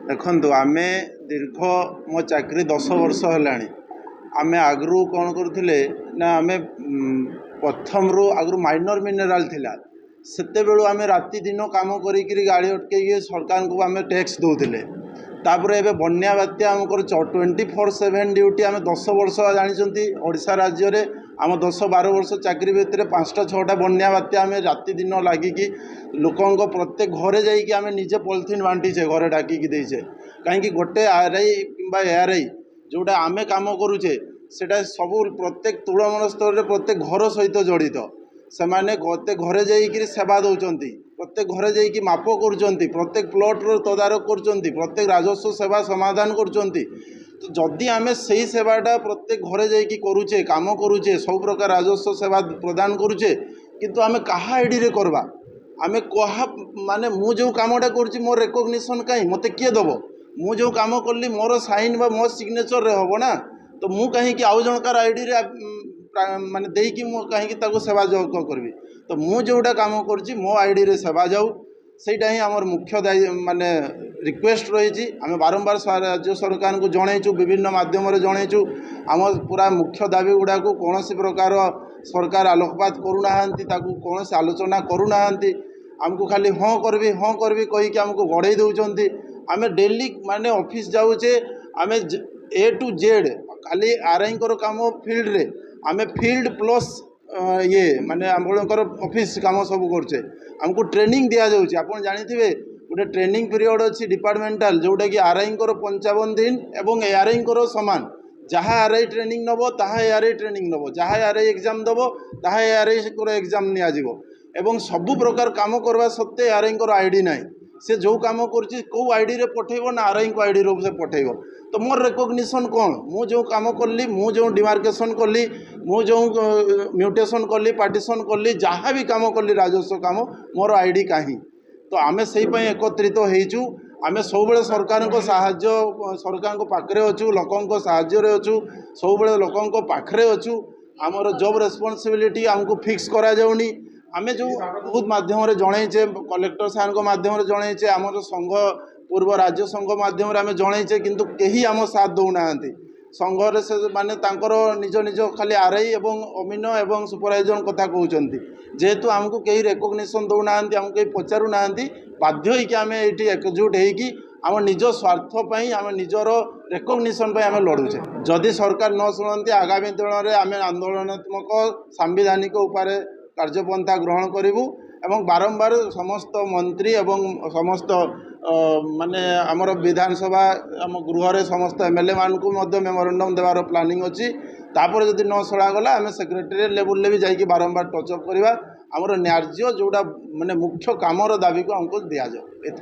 देखु आम दीर्घ मो चाकरी 10 वर्ष है आम आगु कौन करुले ना आम प्रथम रू आगु माइनर मिनेराल थिला सेते बेलू आम राति दिन काम करी गाड़ी अटके सरकार को आम टैक्स दौले तापर एबे बन्या बात्या आम 24/7 ड्यूटी आम 10 वर्ष जानी ओडिशा राज्य रे आम 10-12 वर्ष चाकरी भितर 5-6टा बन्या बात्या आम राति दिन लगिकी लोकों प्रत्येक घरे जाइए आम निजे पॉलिथिन बांटीचे घरे डाकिकी देचे कहीं गोटे आरआई कि एआरआई जोटा आम काम करुचे सेटा सब प्रत्येक तृणमूल स्तर में प्रत्येक घर सहित जड़ित से माने प्रत्येक घरे जाइए सेवा दौरान प्रत्येक घरे जाइए माप कर प्रत्येक प्लॉट्र तदारक कर प्रत्येक राजस्व सेवा समाधान कर तो जदि आम से ही सेवाटा प्रत्येक घरे जाइए करुचे काम करुचे सब प्रकार राजस्व सेवा प्रदान करुचे किंतु आम कहा आईडी रे करवा आम कहा माने मु जो कामटा कर मोर रेकग्निशन कहीं मत किए दब मु जो काम कली मोर साइन बा मो सिग्नेचर रे हबो ना तो मु कहीं आउ जनकार आईडी रे माने देकी मु कहीं सेवा करबी तो मु जोटा काम कर मो आईडी रे सेवा जाऊ सेटा ही आमर मुख्य दायी माने रिक्वेस्ट रही आम बारंबार राज्य सरकार को जनईचु विभिन्न माध्यम जनईचु आम पूरा मुख्य दाबी गुड़ा को कौन प्रकार सरकार आलोकपात करूना कौन आलोचना करूना आमको खाली हाँ करबी कहीकि आमको गड़े दौरान आम डेली माने ऑफिस जाऊचे आम ए टू जेड खाली आरआई काम फील्ड रे आम फील्ड प्लस ये माने आमकर ऑफिस काम सब करचे आमको ट्रेनिंग दिया जाउची आपन जानिथिबे गोटे ट्रेनिंग पीरियड अच्छी डिपार्टमेंटाल जोटा कि आरआई 55 दिन एवं एआरआई समान जहाँ आरआई ट्रेनिंग नब ताहा एआरआई ट्रेनिंग नब जहाँ एआरआई एग्जाम दब ताहा एआरआई एग्जाम निया जिवो एवं सबु प्रकार काम करवा सत्ते एआरआई आईडी ना से जो काम कर कौ आईडी रे पठेबो ना आरआई को आईडी रो से पठेबो तो मोर रेकग्निशन कौन मु जो काम कली मु जो डिमार्केशन कली मु जो म्यूटेशन कली पार्टीशन कली जहाँ भी काम कली राजस्व काम मोर आईडी कहीं तो आम से एकत्रित होइचु आम सब सरकार को साहाय्य सरकार को पाखरे अच्छु लोकों साहाय्य अच्छु सब लोकों पाखरे अच्छु आमर जॉब रेस्पॉन्सिबिलिटी आमको फिक्स करा जाउनी आम जो बहुत माध्यम जनईचे कलेक्टर सार माध्यम जनईचे आमर संघ पूर्व राज्य संघ माध्यम आम जनईचे किंतु कहीं आम साथ दौना संघर से माने तांकर निज निज खाली आरआई एवं अमीन एवं सुपरवाइजर कथा कहते जेहेतु आमको कहीं रेकग्निशन दौना आमको कहीं पचारू ना बाध्य होइकि आम ये एकजुट होइकि आम निज स्वार्थपाई आम निजर रेकग्निशन आम लड़ुचे जदि सरकार न शुणती आगामी दिन में आम आंदोलनात्मक सांविधानिक उपाय कार्यपंथा ग्रहण करूँ एवं बारंबार समस्त मंत्री एवं समस्त माने आमर विधानसभा आम गृह रे समस्त एमएलए मान को मेमोरेंडम देवार प्लानिंग अच्छी तापर जदि न सड़ा गला आम सेक्रेटेरिएट लेवल में भी जाइए बारंबार टचअप करवा आमर न्याର୍ଯ୍य जोड़ा माने मुख्य कामर दाबी को हमको दिया जाए।